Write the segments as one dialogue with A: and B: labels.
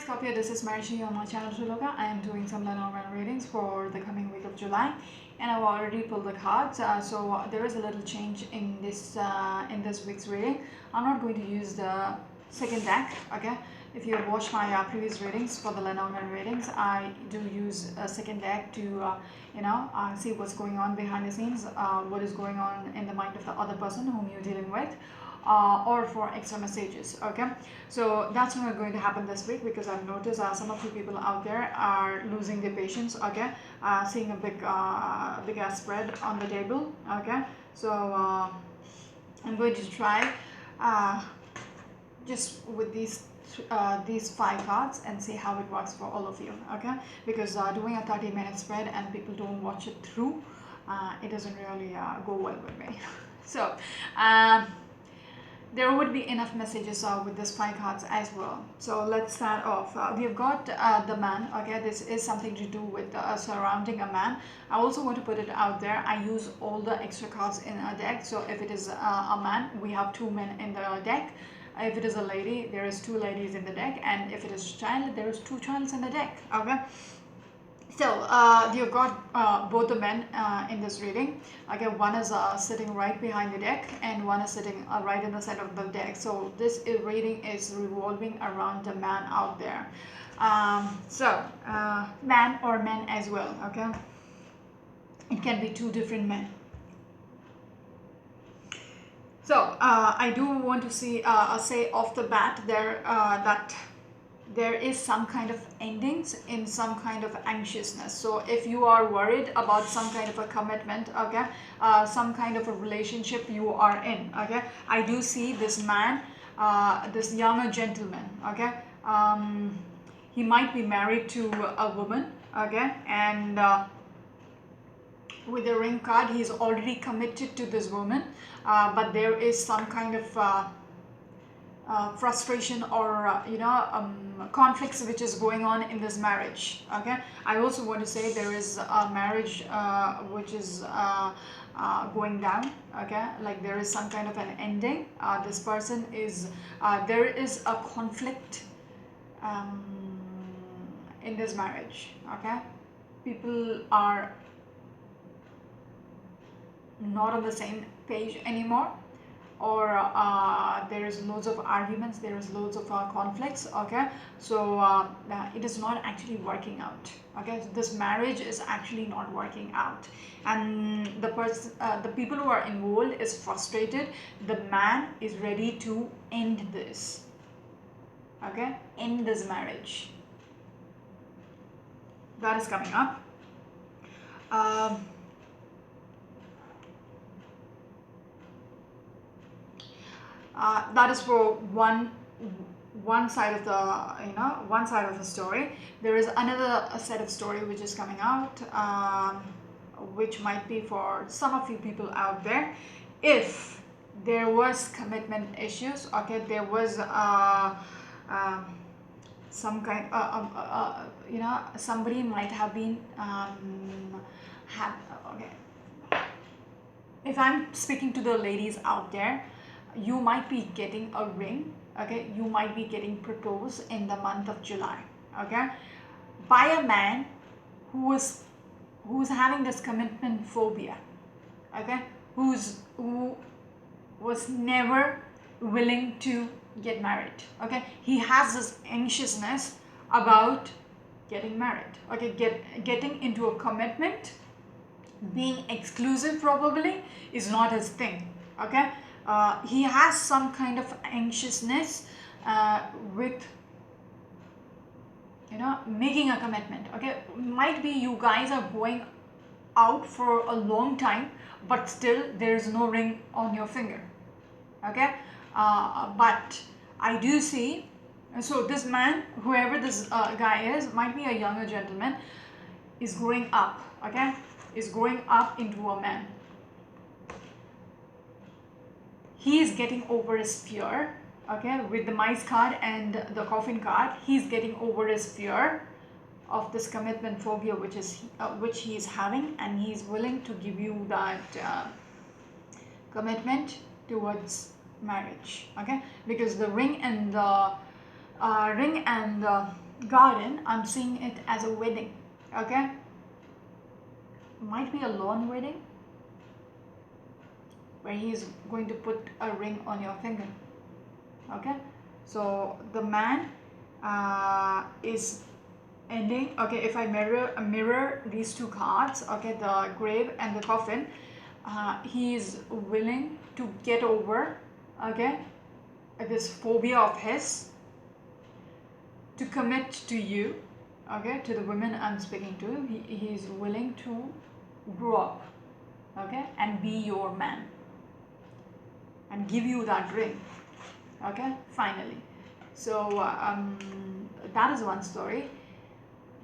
A: Scorpio, this is Marishi on my channel Triloka. I am doing some Lenormand readings for the coming week of July, and I've already pulled the cards. So there is a little change in this week's reading. I'm not going to use the second deck. Okay, if you have watched my previous readings for the Lenormand readings, I do use a second deck to see what's going on behind the scenes, what is going on in the mind of the other person whom you're dealing with. Or for extra messages. Okay, so that's not going to happen this week because I've noticed some of you people out there are losing their patience. Okay, seeing a big ass spread on the table. Okay, so I'm going to try just with these 5 cards and see how it works for all of you. Okay, because doing a 30-minute spread and people don't watch it through, it doesn't really go well with me. So there would be enough messages with these 5 cards as well. So let's start off. We've got the man. Okay, this is something to do with surrounding a man. I also want to put it out there, I use all the extra cards in a deck. So if it is a man, we have 2 men in the deck. If it is a lady, there is 2 ladies in the deck, and if it is a child, there is 2 childs in the deck. Okay, so you've got both the men in this reading. Okay, one is sitting right behind the deck and one is sitting right in the center of the deck. So this reading is revolving around the man out there. Man or men as well. Okay, it can be 2 different men. So I do want to say off the bat there that there is some kind of endings in some kind of anxiousness. So if you are worried about some kind of a commitment, okay, some kind of a relationship you are in, okay, I do see this man, this younger gentleman, okay, he might be married to a woman, okay, and with the ring card he's already committed to this woman, but there is some kind of frustration or conflicts which is going on in this marriage. Okay, I also want to say there is a marriage which is going down. Okay, like there is some kind of an ending. This person is there is a conflict in this marriage. Okay, people are not on the same page anymore, or there is loads of arguments, there is loads of conflicts. Okay, so it is not actually working out. Okay, so this marriage is actually not working out, and the people who are involved is frustrated. The man is ready to end this. Okay, end this marriage. That is coming up. That is for one side of the one side of the story. There is another set of story which is coming out, which might be for some of you people out there. If there was commitment issues, okay, there was some kind somebody might have been okay, if I'm speaking to the ladies out there, you might be getting a ring. Okay, you might be getting proposed in the month of July. Okay, by a man who's having this commitment phobia. Okay, who was never willing to get married. Okay, he has this anxiousness about getting married. Okay, getting into a commitment, being exclusive probably is not his thing. Okay, he has some kind of anxiousness with making a commitment. Okay, might be you guys are going out for a long time, but still there is no ring on your finger. Okay, but I do see, so this man, whoever this guy is, might be a younger gentleman, is growing up. Okay, is growing up into a man. He is getting over his fear. Okay, with the mice card and the coffin card, he's getting over his fear of this commitment phobia which he is having, and he's willing to give you that commitment towards marriage. Okay, because the ring and the garden, I'm seeing it as a wedding. Okay, might be a lawn wedding where he's going to put a ring on your finger. Okay, so the man is ending. Okay, if I mirror these two cards, okay, the grave and the coffin, he is willing to get over, okay, this phobia of his, to commit to you, okay, to the women I'm speaking to. He is willing to grow up, okay, and be your man and give you that ring, okay, finally. So that is one story.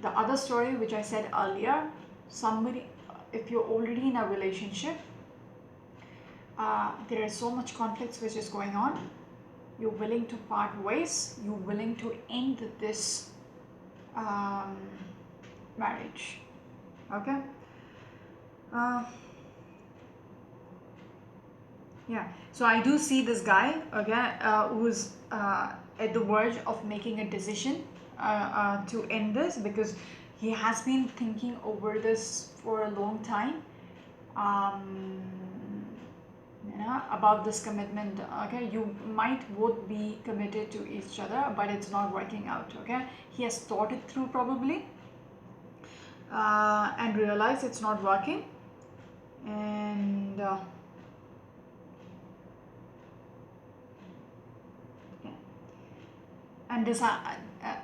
A: The other story which I said earlier, somebody, if you're already in a relationship, there is so much conflicts which is going on, you're willing to part ways, you're willing to end this um, marriage, okay. uh, yeah, so I do see this guy, okay, who's at the verge of making a decision to end this, because he has been thinking over this for a long time, um, about this commitment. Okay, you might both be committed to each other, but it's not working out. Okay, he has thought it through probably, and realized it's not working, and yeah,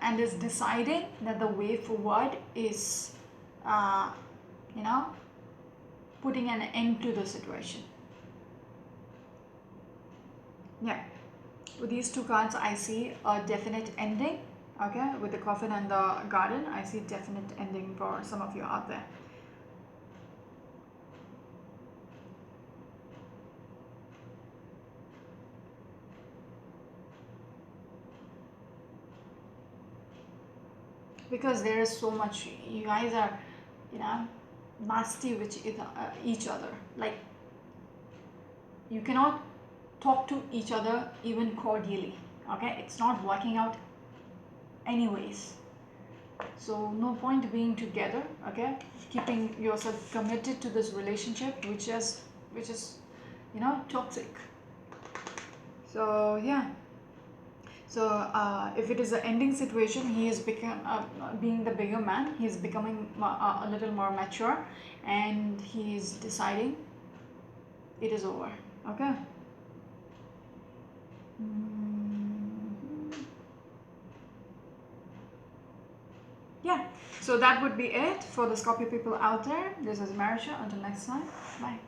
A: and is deciding that the way forward is, uh, you know, putting an end to the situation. Yeah, with these two cards, I see a definite ending. Okay, with the coffin and the garden, I see definite ending for some of you out there. Because there is so much, you guys are, you know, nasty with each other. Like, you cannot talk to each other even cordially. Okay, it's not working out anyways. So no point being together. Okay, keeping yourself committed to this relationship, which is toxic. So yeah. So if it is an ending situation, he is become being the bigger man. He is becoming a little more mature, and he is deciding it is over. Okay. Yeah. So that would be it for the Scorpio people out there. This is Marisha. Until next time. Bye.